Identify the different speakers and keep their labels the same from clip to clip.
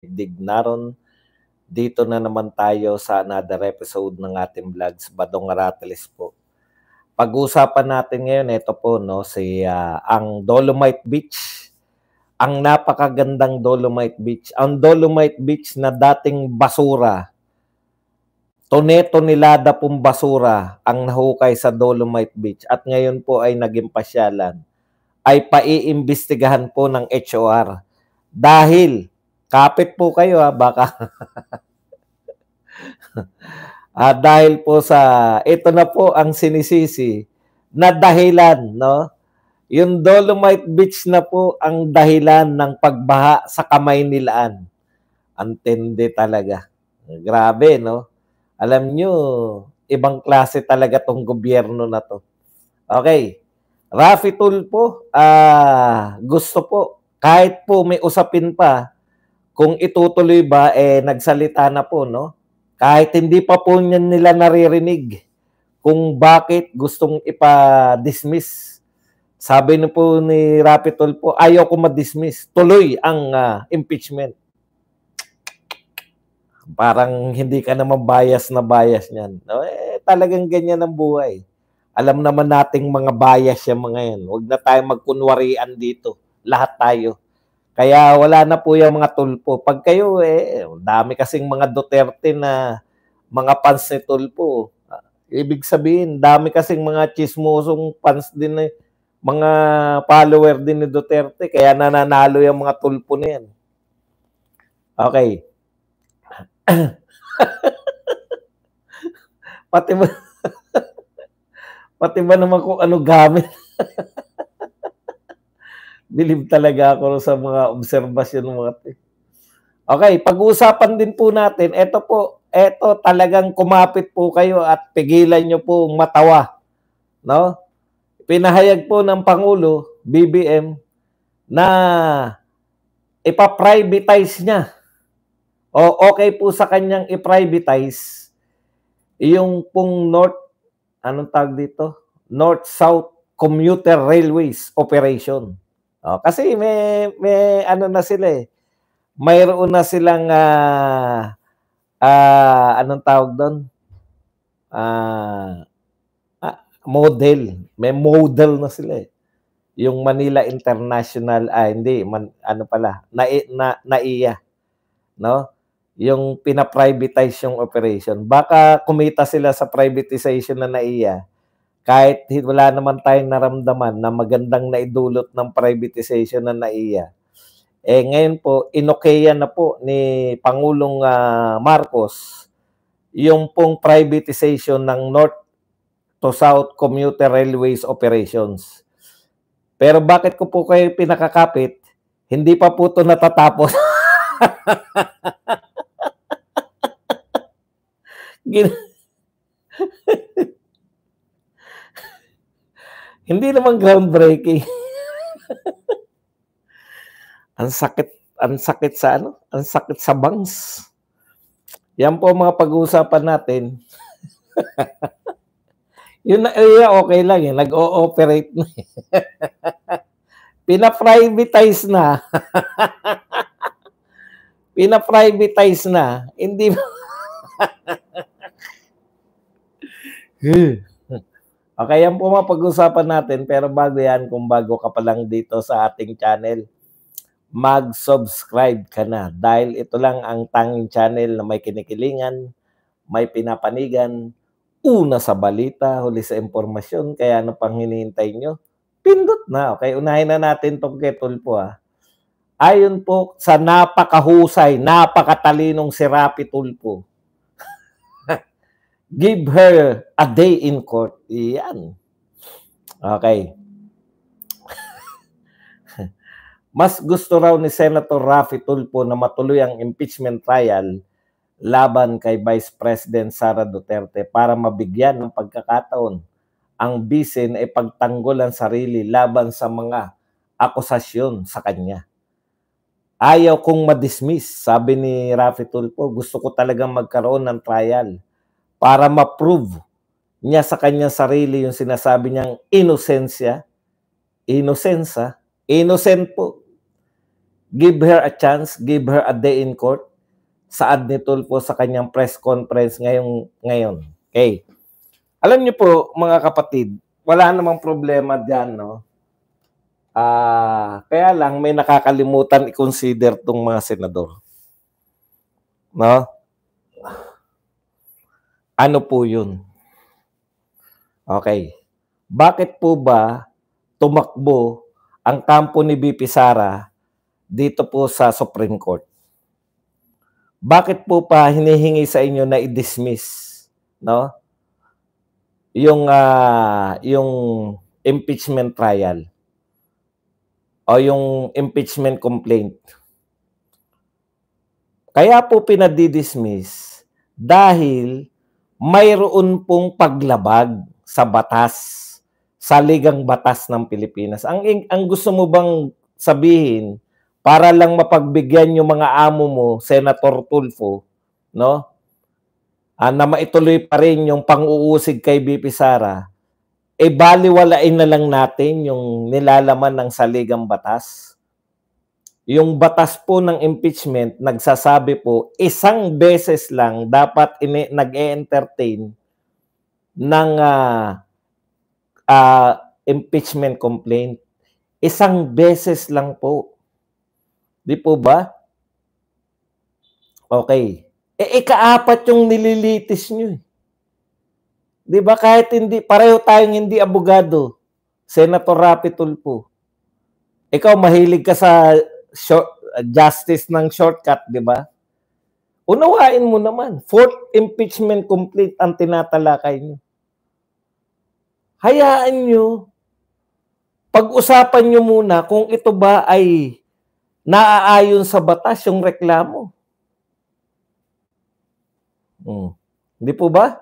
Speaker 1: Dignaron, dito na naman tayo sa another episode ng ating vlogs, Badong Arateles po. Pag-uusapan natin ngayon, ito po, no, ang Dolomite Beach. Ang napakagandang Dolomite Beach. Ang Dolomite Beach na dating basura, tonelada pong basura ang nahukay sa Dolomite Beach at ngayon po ay naging pasyalan, ay paiimbestigahan po ng HOR. Dahil, kapit po kayo baka dahil po ito na po ang sinisisi na dahilan, no? Yung Dolomite Beach na po ang dahilan ng pagbaha sa Kamaynilaan. Antindi talaga. Grabe, no? Alam nyo, ibang klase talaga tong gobyerno na to. Okay. Raffy Tulfo, gusto po, kahit po may usapin pa, kung itutuloy ba, nagsalita na po, no? Kahit hindi pa po nila naririnig kung bakit gustong ipa-dismiss. Sabi na po ni Raffy Tulfo, ayaw ko ma-dismiss. Tuloy ang impeachment. Parang hindi ka naman bias na bias niyan. No? Talagang ganyan ang buhay. Alam naman nating mga bias yung mga yan. Huwag na tayo magkunwarian dito. Lahat tayo. Kaya wala na po yung mga Tulfo. Pag kayo, dami kasing mga Duterte na mga fans ni Tulfo. Ibig sabihin, dami kasing mga chismosong fans din mga follower din ni Duterte. Kaya nananalo yung mga Tulfo na yan. Okay. Pati ba naman kung ano gamit? Believe talaga ako sa mga obserbasyon ng mga Okay, pag-uusapan din po natin, ito talagang kumapit po kayo at pigilan nyo po matawa. No? Pinahayag po ng Pangulo, BBM, na ipa-privatize niya. O okay po sa kanyang i-privatize yung pong North-South Commuter Railways Operation. Kasi may na sila mayroon na silang anong tawag doon? Model. May model na sila Yung Manila International, NAIA. No? Yung pina-privatize yung operation. Baka kumita sila sa privatization na NAIA. Kahit wala naman tayong naramdaman na magandang naidulot ng privatization na NAIA. Ngayon po, inokeyan na po ni Pangulong Marcos yung pong privatization ng North to South Commuter Railways Operations. Pero bakit ko po kayo pinakakapit? Hindi pa po ito natatapos. Hindi naman groundbreaking. Ang sakit sa bangs. Yan po mga pag-uusapan natin. Yun na okay lang nag-ooperate na. Pina-privatize na. Pina-privatize na. Hindi Okay, yan po mga pag-uusapan natin. Pero bago yan, kung bago ka pa lang dito sa ating channel, mag-subscribe ka na. Dahil ito lang ang tanging channel na may kinikilingan, may pinapanigan, una sa balita, huli sa impormasyon. Kaya ano pang hinihintay nyo? Pindot na. Okay, unahin na natin itong kay Tulfo. Ayon po sa napakahusay, napakatalinong si Raffy Tulfo, give her a day in court. Iyan. Okay. Mas gusto raw ni Senator Raffy Tulfo na matuloy ang impeachment trial laban kay Vice President Sara Duterte para mabigyan ng pagkakataon ang bise na ipagtanggol ang sarili laban sa mga akusasyon sa kanya. Ayaw kong ma-dismiss, sabi ni Raffy Tulfo. Gusto ko talagang magkaroon ng trial para ma-prove niya sa kanyang sarili yung sinasabi niyang inosensya. Innocent po. Give her a chance, give her a day in court. Saad ni Tulfo sa kanyang press conference ngayon. Okay. Alam niyo po, mga kapatid, wala namang problema diyan, no? Kaya lang may nakakalimutan i-consider tong mga senador. No? Ano po 'yun? Okay. Bakit po ba tumakbo ang kampo ni VP Sara dito po sa Supreme Court? Bakit po pa hinihingi sa inyo na i-dismiss, no? Yung impeachment trial o yung impeachment complaint. Kaya po pinadi-dismiss dahil mayroon pong paglabag sa batas, sa ligang batas ng Pilipinas. Ang gusto mo bang sabihin para lang mapagbigyan yung mga amo mo, Senator Tulfo, no? Na maituloy pa rin yung pang-uusig kay VP Sara, baliwalain na lang natin yung nilalaman ng saligang batas. Yung batas po ng impeachment, nagsasabi po, isang beses lang dapat nag-e-entertain ng impeachment complaint. Isang beses lang po. Di po ba? Okay. Ikaapat yung nililitis nyo. Di ba kahit hindi, pareho tayong hindi abogado, Senator Rapi Tulfo. Ikaw mahilig ka sa justice ng shortcut, di ba? Unawain mo naman, fourth impeachment complaint ang tinatalakay nyo. Hayaan nyo, pag-usapan nyo muna kung ito ba ay naaayon sa batas yung reklamo. Hindi po ba?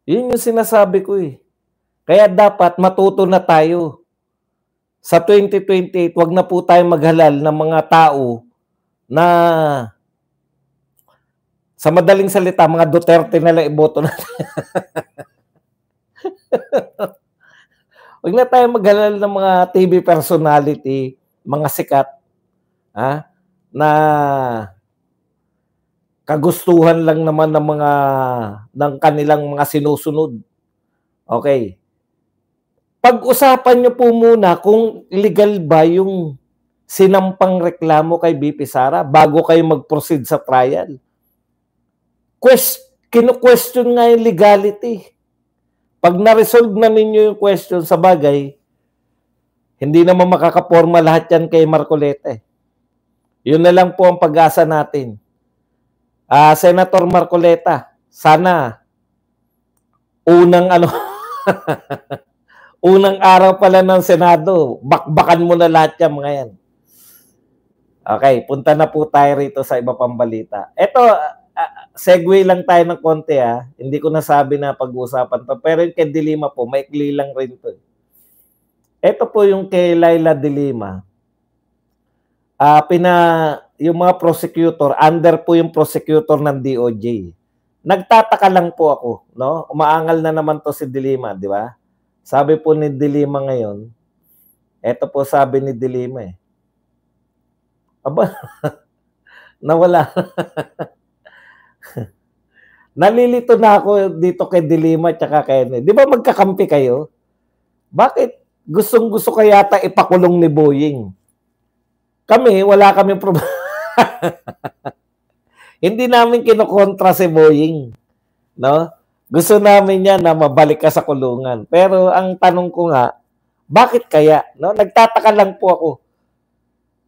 Speaker 1: Yun yung sinasabi ko eh. Kaya dapat matuto na tayo. Sa 2028, wag na po tayo maghalal ng mga tao na sa madaling salita, mga Duterte na lang iboto natin. Wag na tayo maghalal ng mga TV personality, mga sikat, na kagustuhan lang naman ng kanilang mga sinusunod. Okay. Pag-usapan nyo po muna kung legal ba yung sinampang reklamo kay VP Sara bago kayo mag-proceed sa trial. Kino-question nga yung legality. Pag na-resolve na ninyo yung question sa bagay, hindi naman makakaporma lahat yan kay Marcoleta. Yun na lang po ang pag-asa natin. Senator Marcoleta, sana unang unang araw pala ng Senado, bakbakan mo na lahat yan mga yan. Okay, punta na po tayo rito sa iba pang balita. Ito, segue lang tayo ng konti Hindi ko nasabi na pag-uusapan to. Pero yung kay De Lima po, maikli lang rin to. Ito po yung kay Laila De Lima. Yung mga prosecutor, under po yung prosecutor ng DOJ. Nagtataka lang po ako, no? Umaangal na naman to si De Lima, di ba? Sabi po ni De Lima ngayon, eto po sabi ni De Lima Aba, nawala. Nalilito na ako dito kay De Lima tsaka kay di ba magkakampi kayo? Bakit gustong-gusto kaya yata ipakulong ni Boying? Kami, wala kaming problema. Hindi namin kinokontra si Boying, no? Gusto namin yan na mabalik ka sa kulungan. Pero ang tanong ko nga, bakit kaya? No? Nagtataka lang po ako.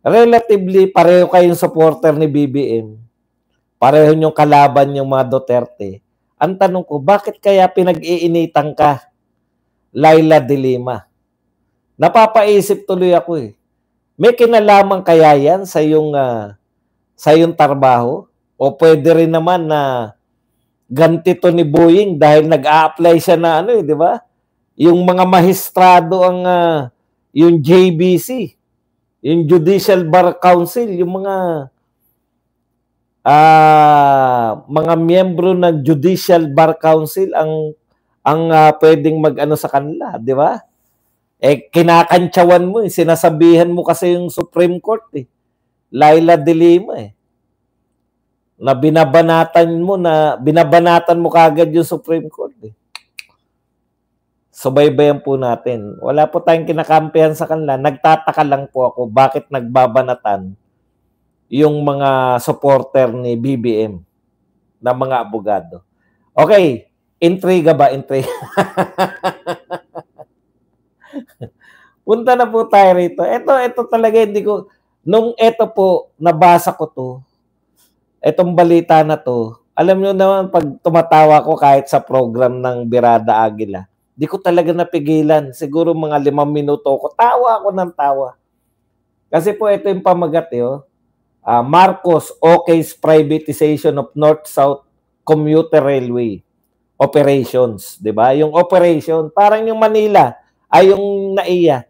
Speaker 1: Relatively, pareho kayong supporter ni BBM. Pareho niyong kalaban yung mga Duterte. Ang tanong ko, bakit kaya pinag-iinitan ka, Laila De Lima? Napapaisip tuloy ako eh. May kinalaman kaya yan sa yung trabaho? O pwede rin naman na ganti to ni Boying dahil nag-a-apply siya na di ba? Yung mga mahistrado yung JBC, yung Judicial Bar Council, yung mga miyembro ng Judicial Bar Council ang pwedeng mag-ano sa kanila, di ba? Kinakantsawan mo, sinasabihan mo kasi yung Supreme Court Laila de Lima eh. Na binabanatan mo kagad yung Supreme Court eh. Subaybayan po natin. Wala po tayong kinakampihan sa kanila. Nagtataka lang po ako bakit nagbabanatan yung mga supporter ni BBM na mga abogado. Okay, intriga ba? Intriga. Punta na po tayo rito. Ito talaga hindi ko, nung ito po, nabasa ko to, itong balita na to, alam nyo naman pag tumatawa ko kahit sa program ng Birada Aguila, di ko talaga napigilan. Siguro mga 5 minuto ko, tawa ako ng tawa. Kasi po ito yung pamagat Marcos okays privatization of North-South Commuter Railway operations, 'di ba? Yung operation, parang yung Manila ay yung NAIA.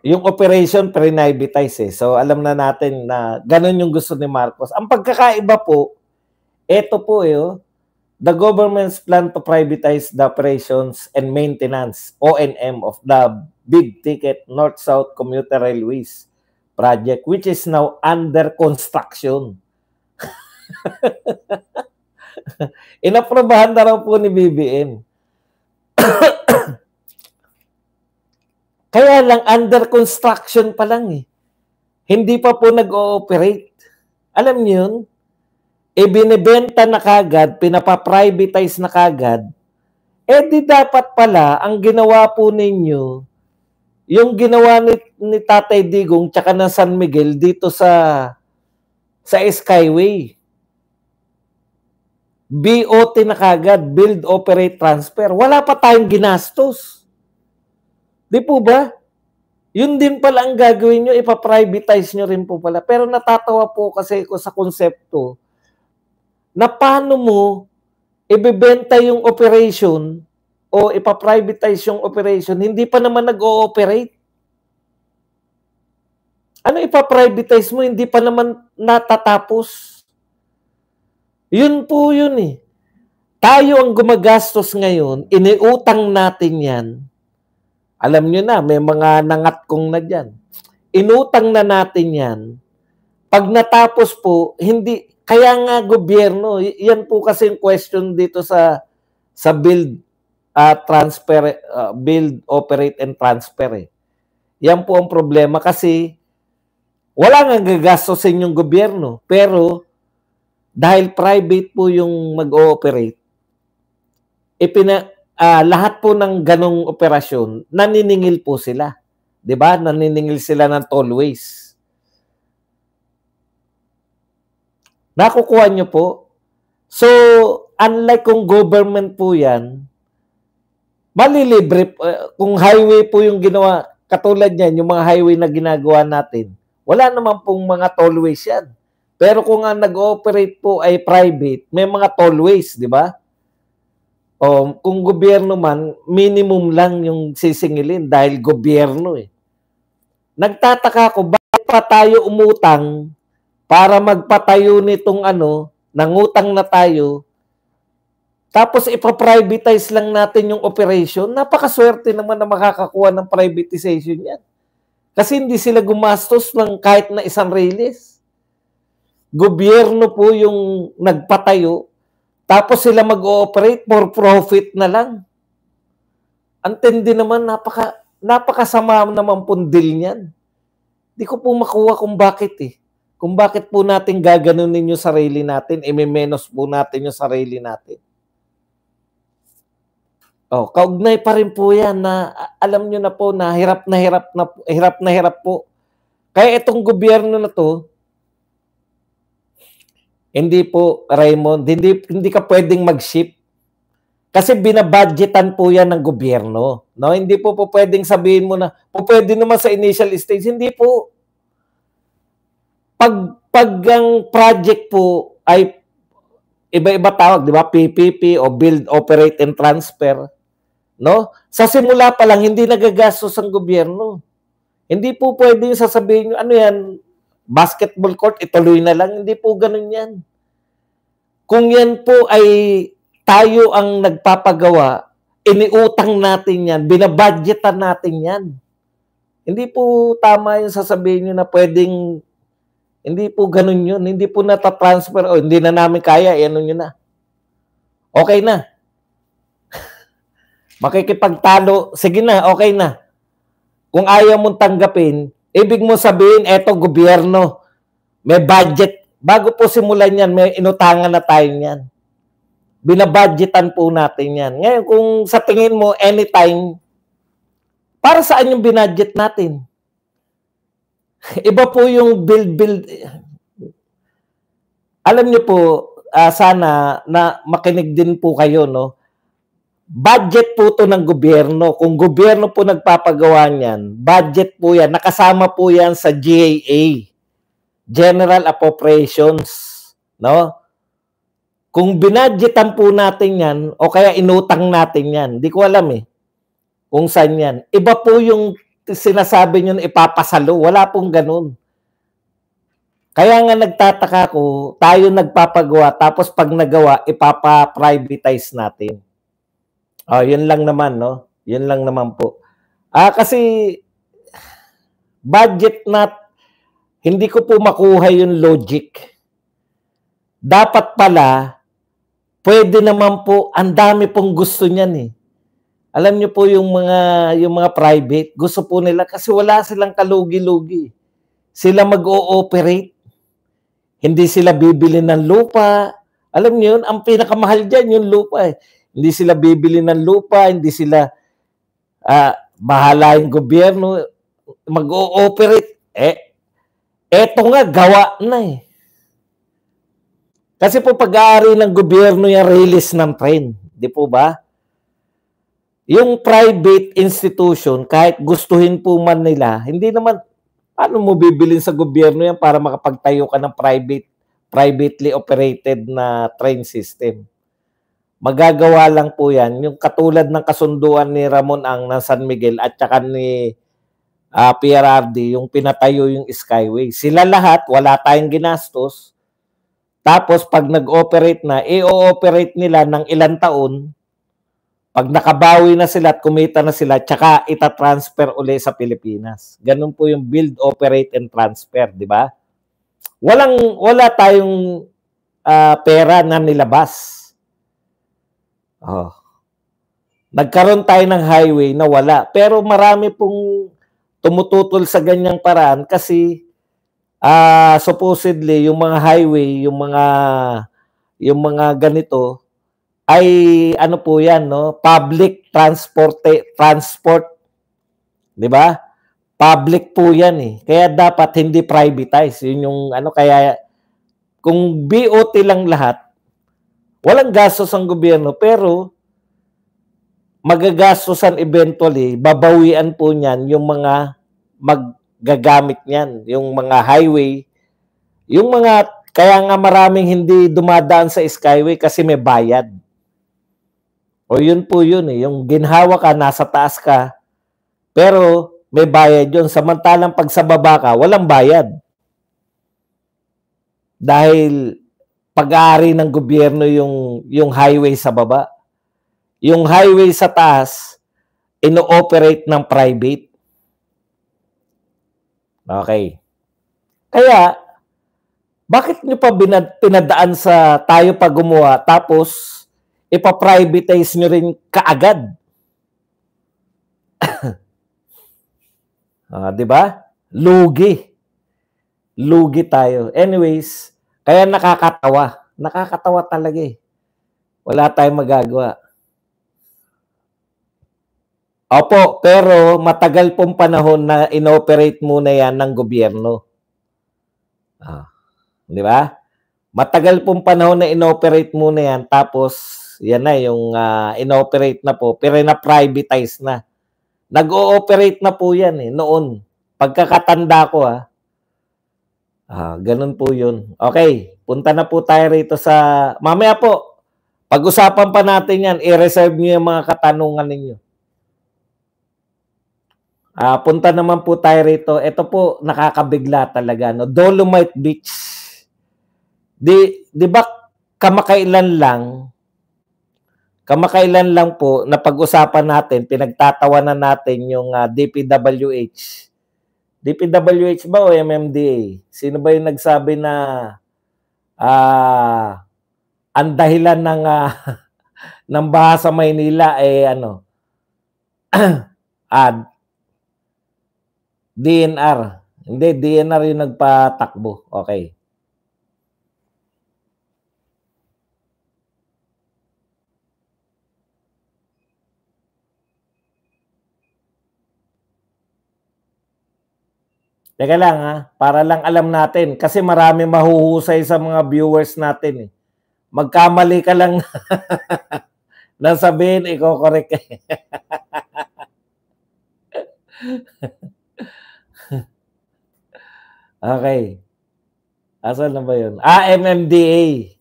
Speaker 1: Yung operation pre-privatize eh. So alam na natin na ganun yung gusto ni Marcos. Ang pagkakaiba po, ito po the government's plan to privatize the operations and maintenance, O&M, of the big-ticket North-South Commuter Railways project, which is now under construction. Inaprobahan na raw po ni BBM. Kaya lang, under construction pa lang eh. Hindi pa po nag-ooperate. Alam niyo yun? Binibenta na kagad, pinapa-privatize na kagad, di dapat pala, ang ginawa po ninyo, yung ginawa ni Tatay Digong tsaka ng San Miguel dito sa Skyway. BOT na kagad, build, operate, transfer. Wala pa tayong ginastos. Di po ba? Yun din pala ang gagawin nyo, ipa-privatize nyo rin po pala. Pero natatawa po kasi ko sa konsepto, na paano mo ibebenta yung operation o ipa-privatize yung operation, hindi pa naman nag-ooperate. Ano ipa-privatize mo, hindi pa naman natatapos. Yun po yun eh. Tayo ang gumagastos ngayon, iniutang natin yan. Alam nyo na, may mga nangatkong na dyan. Inutang na natin yan. Pag natapos po, hindi. Kaya nga gobyerno, yan po kasi yung question dito sa build, transfer, build, operate, and transfer eh. Yan po ang problema kasi wala nga gagastosin yung gobyerno. Pero dahil private po yung mag-ooperate, lahat po ng ganong operasyon, naniningil po sila. 'Di ba? Naniningil sila ng tollways. Nakukuha nyo po. So, unlike kung government po yan, malilibre, kung highway po yung ginawa, katulad yan, yung mga highway na ginagawa natin, wala naman pong mga tollways yan. Pero kung ang nag-ooperate po ay private, may mga tollways, di ba? O, kung gobyerno man, minimum lang yung sisingilin dahil gobyerno eh. Nagtataka ko, bakit pa tayo umutang para magpatayo nitong nangutang na tayo, tapos ipa-privatize lang natin yung operation? Napakaswerte naman na makakakuha ng privatization yan. Kasi hindi sila gumastos ng kahit na isang release. Gobyerno po yung nagpatayo, tapos sila mag-ooperate for profit na lang. Antindi naman, napakasama naman pundil niyan. Di ko po makuha kung bakit eh. Kung bakit po natin gaganunin yung sarili natin, i-menos po natin yung sarili natin. Kaugnay pa rin po yan na alam nyo na po na hirap na hirap po. Kaya itong gobyerno na to, hindi po, Raymond, hindi ka pwedeng mag-ship. Kasi binabudgetan po yan ng gobyerno. No? Hindi po pwedeng sabihin mo na, pwede naman sa initial stage. Hindi po. Pag ang project po ay iba-iba tawag, di ba? PPP o build, operate, and transfer. No? Sa simula pa lang, hindi nagagastos ang gobyerno. Hindi po pwede yung sasabihin, ano yan, basketball court, ituloy na lang. Hindi po ganun yan. Kung yan po ay tayo ang nagpapagawa, iniutang natin yan, binabudgetan natin yan. Hindi po tama yung sasabihin nyo na pwedeng, hindi po ganun yun. Hindi po natatransfer, o hindi na namin kaya, ano nyo na. Okay na. Makikipagtalo, sige na, okay na. Kung ayaw mong tanggapin, ibig mo sabihin, eto gobyerno, may budget. Bago po simulan yan, may inutangan na tayo yan. Binabudgetan po natin yan. Ngayon, kung sa tingin mo, anytime, para saan yung binudget natin? Iba po yung build. Alam niyo po, sana na makinig din po kayo, no? Budget po to ng gobyerno. Kung gobyerno po nagpapagawa niyan, budget po yan. Nakasama po yan sa GAA, General Appropriations, no? Kung binadgetan po natin yan, o kaya inutang natin yan, di ko alam kung saan yan. Iba po yung sinasabi nyo na ipapasalo. Wala pong ganun. Kaya nga nagtataka ko, tayo nagpapagawa, tapos pag nagawa, ipapa-privatize natin. Yun lang naman, no? Yun lang naman po. Kasi budget hindi ko po makuha yung logic. Dapat pala, pwede naman po, ang dami pong gusto niyan Alam niyo po yung mga private, gusto po nila kasi wala silang kalugi-lugi. Sila mag-ooperate. Hindi sila bibili ng lupa. Alam niyo yun, ang pinakamahal diyan yung lupa Hindi sila bibili ng lupa, hindi sila bahala yung gobyerno mag-ooperate. Eto nga gawa na Kasi po pag-aari ng gobyerno yung release ng train, di po ba? Yung private institution, kahit gustuhin po man nila, hindi naman, paano mo bibilin sa gobyerno yan para makapagtayo ka ng privately operated na train system? Magagawa lang po yan. Yung katulad ng kasunduan ni Ramon Ang ng San Miguel at saka ni PRRD, yung pinatayo yung Skyway. Sila lahat, wala tayong ginastos. Tapos pag nag-operate na, i-ooperate nila ng ilang taon. Pag nakabawi na sila at kumita na sila, tsaka itatransfer uli sa Pilipinas. Ganun po yung build, operate, and transfer, di ba? Wala tayong pera na nilabas. Nagkaroon tayo ng highway na wala. Pero marami pong tumututol sa ganyang paraan kasi supposedly yung mga highway, yung mga ganito ay ano po yan, no? Public transport, 'di ba? Public po yan Kaya dapat hindi privatize. Yun yung kaya kung BOT lang lahat, walang gastos ang gobyerno pero magagastosan eventually, babawian po niyan yung mga gagamit niyan, yung mga highway, yung mga, kaya nga maraming hindi dumadaan sa Skyway kasi may bayad. O yun po yun yung ginhawa ka, nasa taas ka, pero may bayad yun. Samantalang pag sa baba ka, walang bayad. Dahil pag-aari ng gobyerno yung highway sa baba. Yung highway sa taas, ino-operate ng private. Okay. Kaya, bakit nyo pa pinadaan sa tayo pa gumawa tapos ipa-privatize nyo rin kaagad? Di ba? Lugi. Lugi tayo. Anyways, kaya nakakatawa. Nakakatawa talaga Wala tayong magagawa. Opo, pero matagal pong panahon na inoperate muna yan ng gobyerno. Di ba? Matagal pong panahon na inoperate muna yan, tapos yan na yung inoperate na po, pero na-privatize na. Nag-ooperate na po yan noon. Pagkakatanda ko ganun po yun. Okay, punta na po tayo rito sa, mamaya po, pag-usapan pa natin yan, i-reserve nyo yung mga katanungan ninyo. Punta naman po tayo rito. Ito po, nakakabigla talaga. No? Dolomite Beach. Di ba kamakailan lang po na pag-usapan natin, pinagtatawanan natin yung DPWH DPWH ba o MMDA? Sino ba yung nagsabi na ang dahilan ng ng baha sa Maynila ano? DNR. Hindi, DNR yung nagpatakbo. Okay. Teka lang para lang alam natin kasi marami mahuhusay sa mga viewers natin eh. Magkamali ka lang nang sabihin, i-correct eh. Okay. Asan na ba yun? MMDA.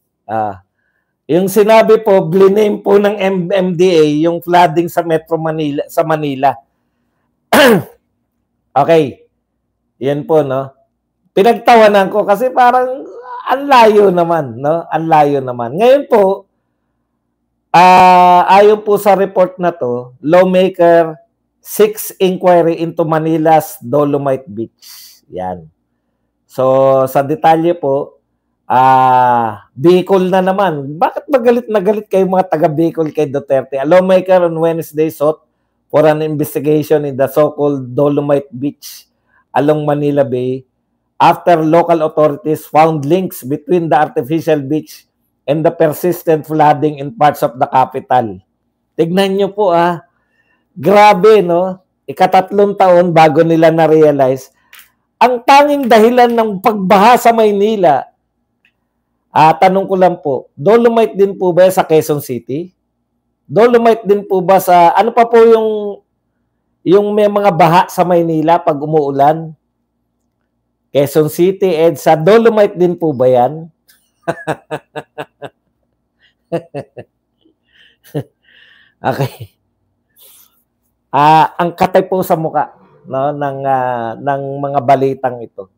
Speaker 1: Yung sinabi po, bliname po ng MMDA yung flooding sa Metro Manila, sa Manila. Okay. Yan po, no? Pinagtawanan ko kasi parang ang layo naman, no? Ang layo naman. Ngayon po, ayon po sa report na to, lawmaker 6 inquiry into Manila's Dolomite Beach. Yan. So, sa detalye po, Bicol na naman. Bakit magalit na galit kayo mga taga-Bicol kay Duterte? A lawmaker on Wednesday sought for an investigation in the so-called Dolomite Beach along Manila Bay after local authorities found links between the artificial beach and the persistent flooding in parts of the capital. Tignan nyo po grabe no? Ikatatlong taon bago nila na-realize ang tanging dahilan ng pagbaha sa Maynila. Tanong ko lang po, Dolomite din po ba sa Quezon City? Dolomite din po ba sa, ano pa po yung may mga baha sa Maynila pag umuulan? Quezon City, EDSA, Dolomite din po ba yan? Okay. Ang katay po sa muka no ng mga balitang ito.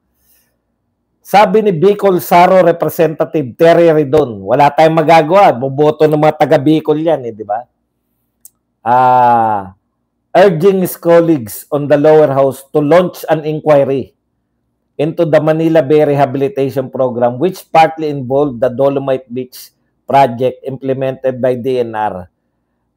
Speaker 1: Sabi ni Bicol Saro Representative Terry Redon, wala tayong magagawa, boboto ng mga taga Bicol yan, di ba? Urging his colleagues on the lower house to launch an inquiry into the Manila Bay Rehabilitation Program which partly involved the Dolomite Beach project implemented by DNR.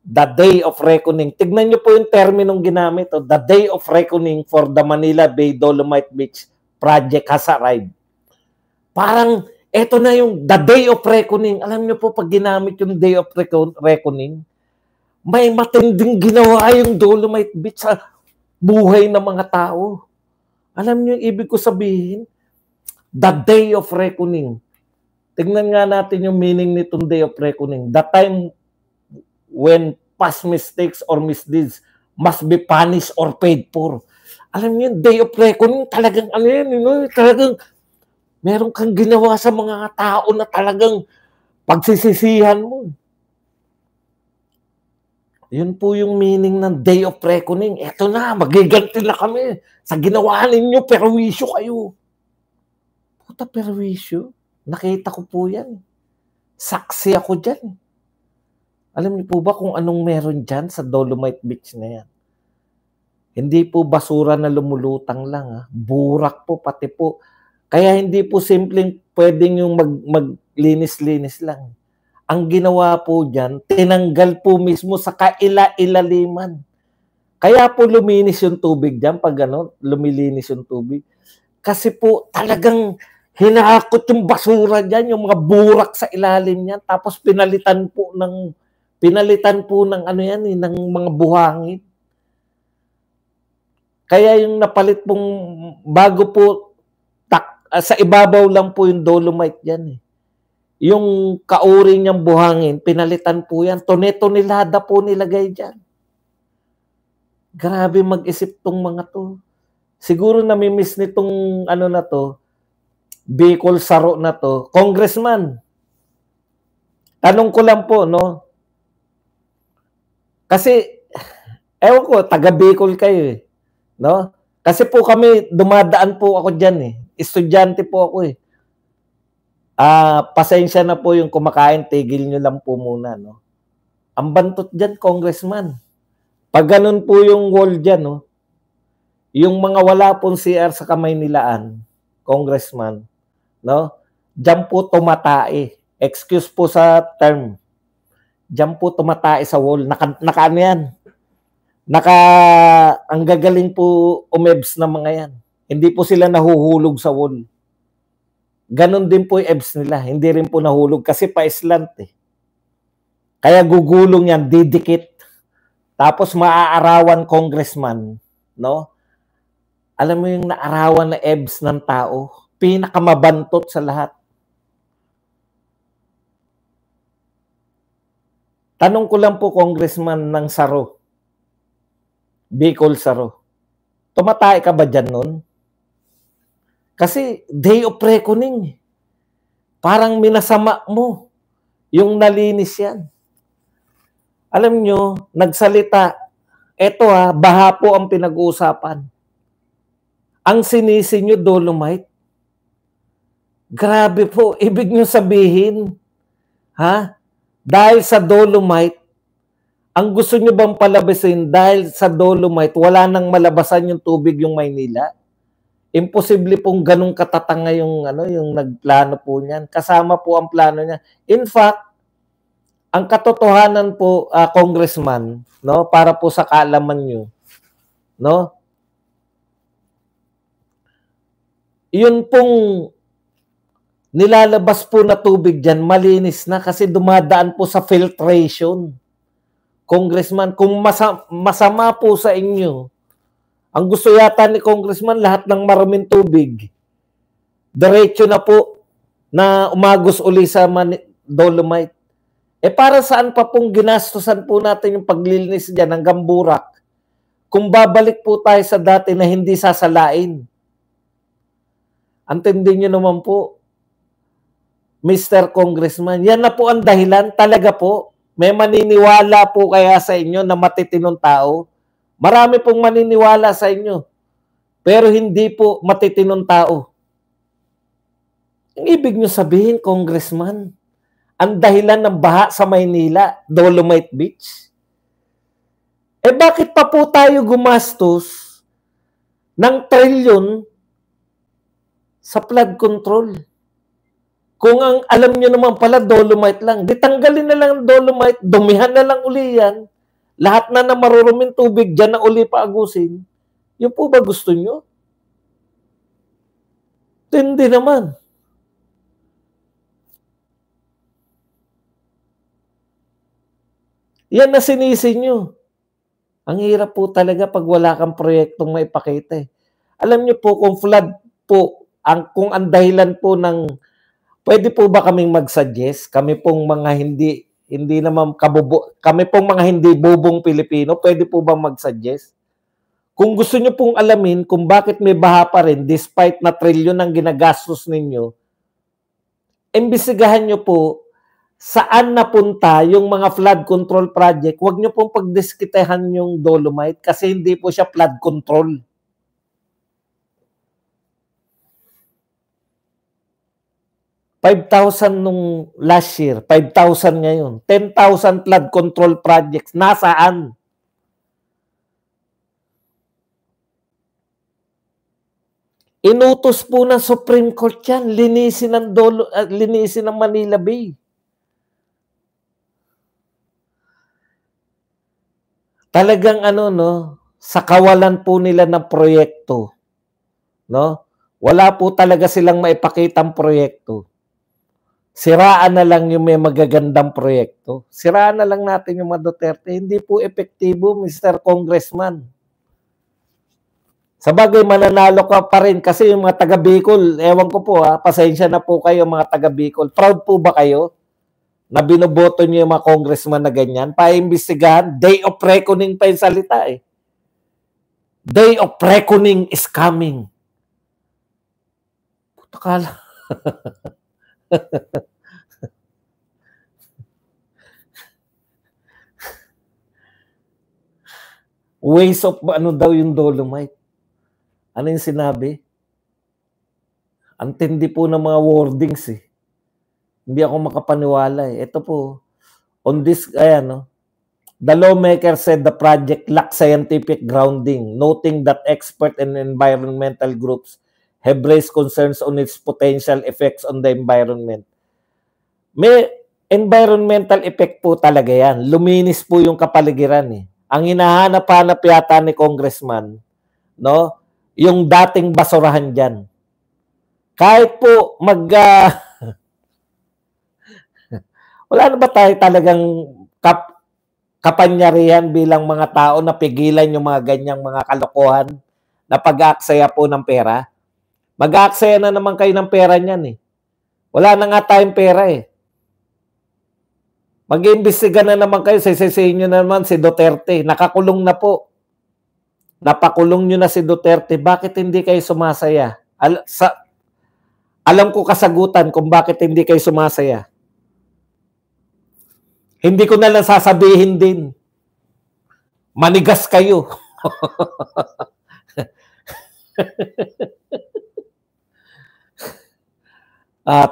Speaker 1: The day of reckoning. Tignan nyo po yung terminong ginamit. The day of reckoning for the Manila Bay Dolomite Beach project has arrived. Parang, eto na yung the day of reckoning. Alam nyo po, pag ginamit yung day of reckoning, may matinding ginawa yung Dolomite Beach sa buhay ng mga tao. Alam nyo yung ibig ko sabihin? The day of reckoning. Tignan nga natin yung meaning nitong day of reckoning. The time when past mistakes or misdeeds must be punished or paid for. Alam niyo, day of reckoning, talagang talagang meron kang ginawa sa mga tao na talagang pagsisisihan mo. Yun po yung meaning ng day of reckoning. Eto na, magiganti na kami. Sa ginawa ninyo, perwisyo kayo. Puta, perwisyo? Nakita ko po yan. Saksi ako dyan. Alam niyo po ba kung anong meron dyan sa Dolomite Beach na yan? Hindi po basura na lumulutang lang. Burak po, pati po. Kaya hindi po simpleng pwedeng yung maglinis-linis lang. Ang ginawa po dyan, tinanggal po mismo sa kaila-ilaliman. Kaya po luminis yung tubig dyan pag lumilinis yung tubig. Kasi po talagang hinakot yung basura dyan, yung mga burak sa ilalim niyan. Tapos pinalitan po ng ng mga buhangin. Kaya yung napalit pong bago po sa ibabaw lang po yung Dolomite yan. Yung kauri niyang buhangin, pinalitan po yan. Tonelada po nilagay dyan. Grabe mag-isip tong mga to. Siguro namimiss nitong na to, Bicol Saro na to. Congressman, tanong ko lang po, no? Kasi, ewan ko, taga-Bicol kayo no? Kasi po kami, dumadaan po ako dyan Estudyante po ako pasensya na po yung kumakain, tigil nyo lang po muna, no? Ang bantot dyan, Congressman. Pag ganun po yung wall dyan, no? Yung mga wala pong CR sa Kamaynilaan, congressman, no? Diyan po tumatae. Excuse po sa term. Diyan po tumatae sa wall. Naka ano yan? Ang gagaling po umebs ng mga yan. Hindi po sila nahuhulog sa wall. Ganon din po yung EBS nila. Hindi rin po nahulog kasi pa-slant eh. Kaya gugulong yan, didikit. Tapos maaarawan congressman, no? Alam mo yung naarawan na EBS ng tao, pinakamabantot sa lahat. Tanong ko lang po, congressman ng Saro, Bicol Saro, tumatay ka ba dyan nun? Kasi day of reckoning. Parang minasama mo yung nalinis yan. Alam nyo, nagsalita, eto baha po ang pinag-uusapan. Ang sinisi nyo, Dolomite. Grabe po, ibig nyo sabihin, dahil sa Dolomite, ang gusto nyo bang palabasin dahil sa Dolomite, wala nang malabasan yung tubig yung Maynila? Imposible pong ganung katatanga yung nagplano po niyan. Kasama po ang plano niya. In fact, ang katotohanan po, congressman, no, para po sa kaalaman nyo, no, yun pong nilalabas po na tubig dyan, malinis na kasi dumadaan po sa filtration. Congressman, kung masama po sa inyo, ang gusto yata ni Congressman, lahat ng maraming tubig, diretso na po na umagos uli sa Dolomite. Para saan pa pong ginastusan po natin yung paglilinis dyan hanggang Burak? Kung babalik po tayo sa dati na hindi sasalain. Antindin nyo naman po, Mr. Congressman, yan na po ang dahilan. Talaga po, may maniniwala po kaya sa inyo na matitinong tao? Marami pong maniniwala sa inyo, pero hindi po matitinong tao. Ang ibig nyo sabihin, Congressman, ang dahilan ng baha sa Maynila, Dolomite Beach? Bakit pa po tayo gumastos ng trilyon sa flood control? Kung ang alam nyo naman pala, Dolomite lang, di tanggalin na lang ang Dolomite, dumihan na lang uli yan, lahat na maruruming tubig dyan na uli paagusin. Yun po ba gusto nyo? Hindi naman. Yan na sinisi nyo. Ang hirap po talaga pag wala kang proyektong maipakita. Alam nyo po, kung flood po, kung ang dahilan po ng, pwede po ba kaming mag-suggest? Kami pong mga hindi naman kami pong mga hindi bubong Pilipino, pwede po ba mag-suggest? Kung gusto nyo pong alamin kung bakit may baha pa rin despite na trilyon ang ginagastos ninyo, imbestigahan nyo po saan napunta yung mga flood control project. Huwag nyo pong pagdiskitehan yung Dolomite kasi hindi po siya flood control. $5,000 nung last year, 5,000 ngayon, 10,000 flood control projects. Nasaan? Inutos po ng Supreme Court yan, linisin ng Manila Bay. Talagang sa kawalan po nila ng proyekto, no? Wala po talaga silang maipakitang proyekto. Siraan na lang yung may magagandang proyekto. Siraan na lang natin yung mga Duterte. Hindi po epektibo, Mr. Congressman. Sabagay, mananalo ka pa rin kasi yung mga taga Bicol, ewan ko po pasensya na po kayo mga taga Bicol. Proud po ba kayo na binoboto niyo yung mga congressman na ganyan? Paimbestigahan, day of reckoning pa yung salita eh. Day of reckoning is coming. Puta kala. Waste of daw yung Dolomite. Ano yung sinabi? Ang tindi po ng mga wordings eh. Hindi ako makapaniwala eh. Ito po, on this, The lawmaker said the project lacked scientific grounding, noting that expert and environmental groups have raised concerns on its potential effects on the environment. May environmental effect po talaga yan. Luminis po yung kapaligiran eh. Ang hinahanap-hanap yata ni Congressman, no, yung dating basurahan dyan. Kahit po wala na ba tayo talagang kapanyarihan bilang mga tao na pigilan yung mga ganyang mga kalokohan na pag-aaksaya po ng pera? Mag-aaksaya na naman kayo ng pera niyan eh. Wala na nga tayong pera eh. Mag-iimbestiga na naman kayo, sisisihin nyo na naman si Duterte. Nakakulong na po. Napakulong nyo na si Duterte. Bakit hindi kayo sumasaya? Alam ko kasagutan kung bakit hindi kayo sumasaya. Hindi ko na lang sasabihin din. Manigas kayo.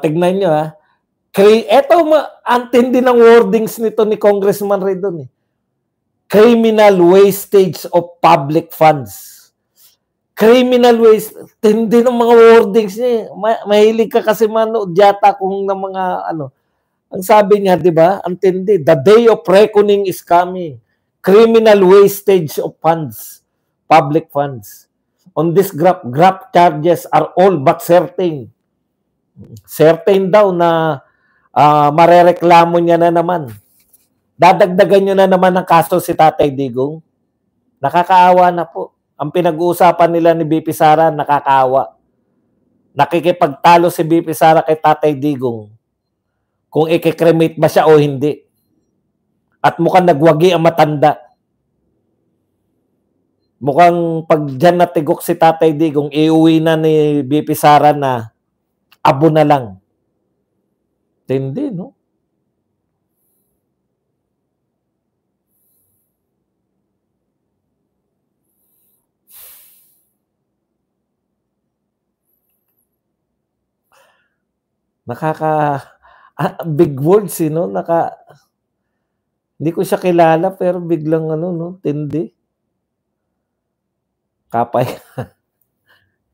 Speaker 1: Tignan nyo ha. Eto, antindi ng wordings nito ni Congressman Redon eh. Criminal wastage of public funds. Criminal waste. Hindi ng mga wordings niya eh. Mahilig ka kasi manood yata kung ng mga ano. Ang sabi niya, di ba? Antindi. The day of reckoning is coming. Criminal wastage of funds. Public funds. On this graph charges are all but certain. Certain daw na marereklamo niya na naman. Dadagdagan nyo na naman ng kaso si Tatay Digong. Nakakaawa na po. Ang pinag-uusapan nila ni BP Sara, nakakaawa. Nakikipagtalo si BP Sara kay Tatay Digong kung i-cremate ba siya o hindi. At mukhang nagwagi ang matanda. Mukhang pag dyan natigok si Tatay Digong, iuwi na ni BP Sara na abo na lang. Hindi, no? Big words, no? Hindi ko siya kilala, pero biglang no? Tindi. Kapay.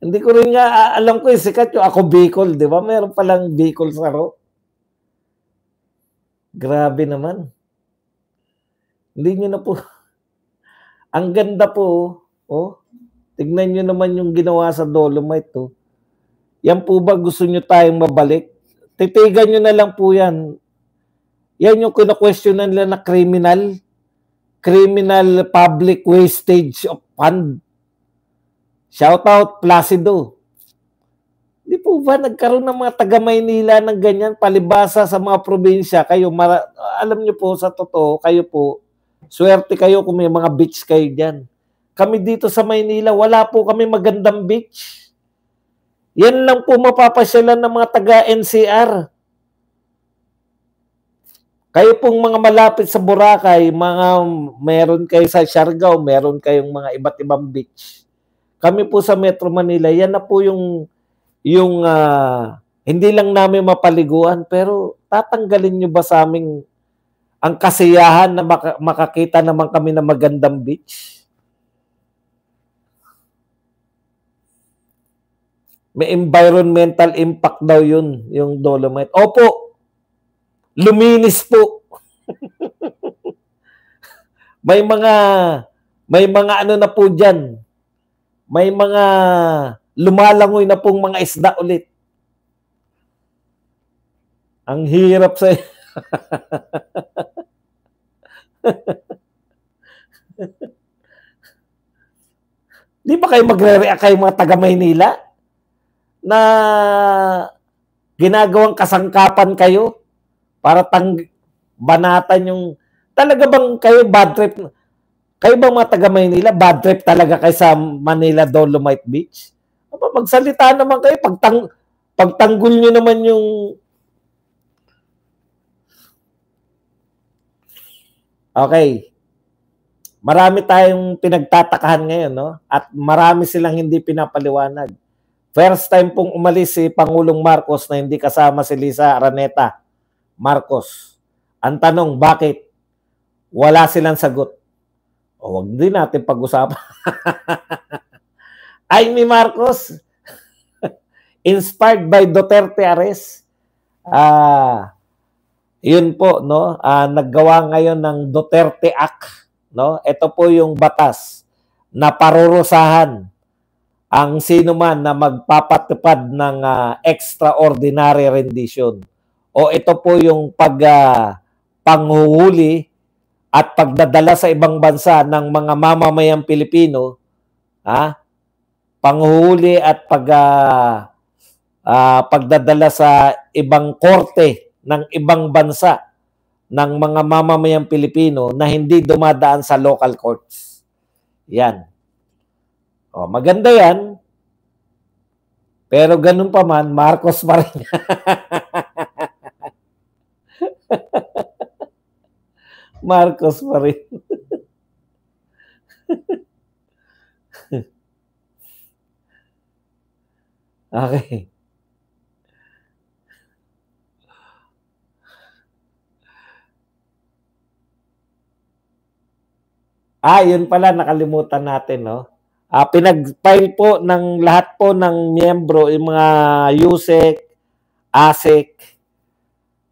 Speaker 1: Hindi ko rin nga alam ko sikat yung Ako Bicol, di ba? Meron palang Bicol Saro. Grabe naman. Hindi nyo na po. Ang ganda po, oh. Tignan nyo naman yung ginawa sa Dolomite, oh. Yan po ba gusto nyo tayong mabalik? Titigan nyo na lang po yan. Yan yung kina-questionan nila na criminal public wastage of fund. Shout out Placido. Di po ba nagkaroon ng mga taga-Maynila ng ganyan palibasa sa mga probinsya? Kayo, alam nyo po sa totoo, kayo po, swerte kayo kung may mga beach kayo dyan. Kami dito sa Maynila, wala po kami magandang beach. Yan lang po mapapasyalan ng mga taga-NCR. Kayo pong mga malapit sa Boracay, meron kayo sa Siargao, meron kayong mga iba't ibang beach. Kami po sa Metro Manila, yan na po yung hindi lang namin mapaliguan, pero tatanggalin nyo ba sa amin ang kasiyahan na makakita naman kami ng magandang beach? May environmental impact daw yun, yung Dolomite. Opo, luminis po. may mga ano na po dyan. May mga lumalangoy na pong mga isda ulit. Ang hirap sa... Di ba kayo magre-react kayo mga taga-Maynila? Na ginagawang kasangkapan kayo para banatan yung... Talaga bang kayo bad trip? Kayo bang mga taga-Maynila, bad trip talaga kayo sa Manila Dolomite Beach? Magsalita naman kayo, pagtanggol nyo naman yung... Okay. Marami tayong pinagtatakahan ngayon, no? At marami silang hindi pinapaliwanag. First time pong umalis si Pangulong Marcos na hindi kasama si Lisa Araneta Marcos. Ang tanong, bakit? Wala silang sagot. O wag din natin pag-usapan. Amy Marcos, inspired by Duterte arrest. Yun po, no? Naggawa ngayon ng Duterte Act, no? Ito po yung batas na parurusahan ang sino man na magpapatupad ng extraordinary rendition. O ito po yung panghuhuli at pagdadala sa ibang bansa ng mga mamamayang Pilipino, panghuhuli at pagdadala sa ibang korte ng ibang bansa ng mga mamamayang Pilipino na hindi dumadaan sa local courts. Yan. O, maganda yan. Pero ganun pa man, Marcos pa rin. Marcos pa rin. Okay. Yun pala, nakalimutan natin, no? Pinag-file po ng lahat po ng miyembro, yung mga USEC, ASEC,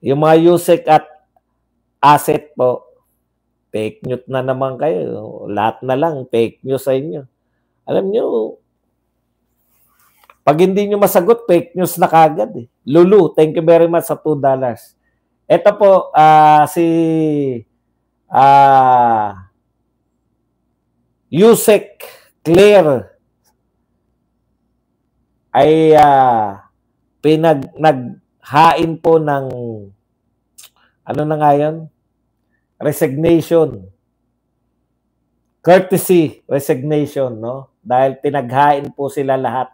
Speaker 1: yung mga USEC at ASEC po, fake news na naman kayo. Lahat na lang, fake news sa inyo. Alam nyo, pag hindi nyo masagot, fake news na kagad. Lulu, thank you very much sa $2. Ito po, si USEC Claire ay naghain po ng ano na nga yun? Resignation. Courtesy resignation, no? Dahil pinaghain po sila lahat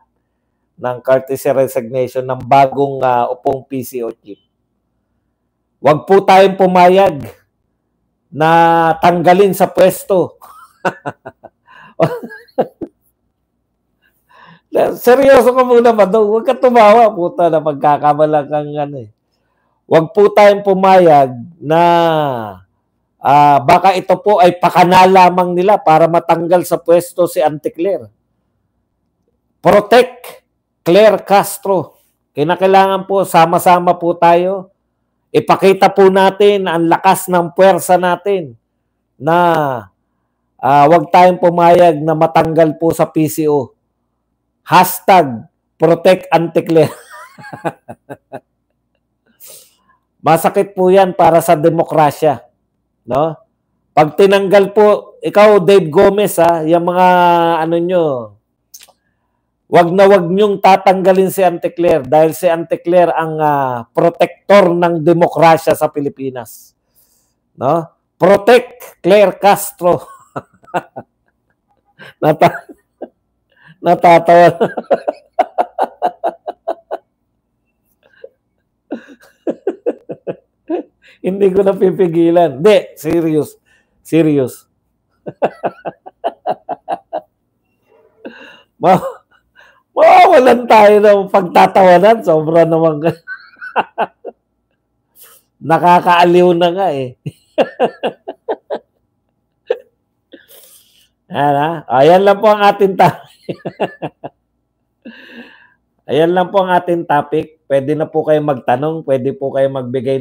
Speaker 1: ng courtesy resignation ng bagong upong PCO chief. Huwag po tayong pumayag na tanggalin sa pwesto. Seryoso ka muna ba daw? Huwag ka tumawa, puta, na pagkakamala kang Huwag po tayong pumayag na baka ito po ay pakana lamang nila para matanggal sa pwesto si Auntie Claire. Protect Claire Castro. Kinakailangan po, sama-sama po tayo. Ipakita po natin ang lakas ng puwersa natin na huwag tayong pumayag na matanggal po sa PCO. #Protect Auntie Claire. Masakit po yan para sa demokrasya. No? Pag tinanggal po, ikaw Dave Gomez, yung mga wag nyong tatanggalin si Auntie Claire dahil si Auntie Claire ang protector ng demokrasya sa Pilipinas. No? Protect Claire Castro. Natatawa. Hindi ko na pipigilan. Hindi, serious. Serious. Mawawalan tayo ng pagtatawanan. Sobra naman. Nakakaaliw na nga eh. Ayan lang po ang ating topic. Ayan lang po ang ating topic. Pwede na po kayo magtanong. Pwede po kayo magbigay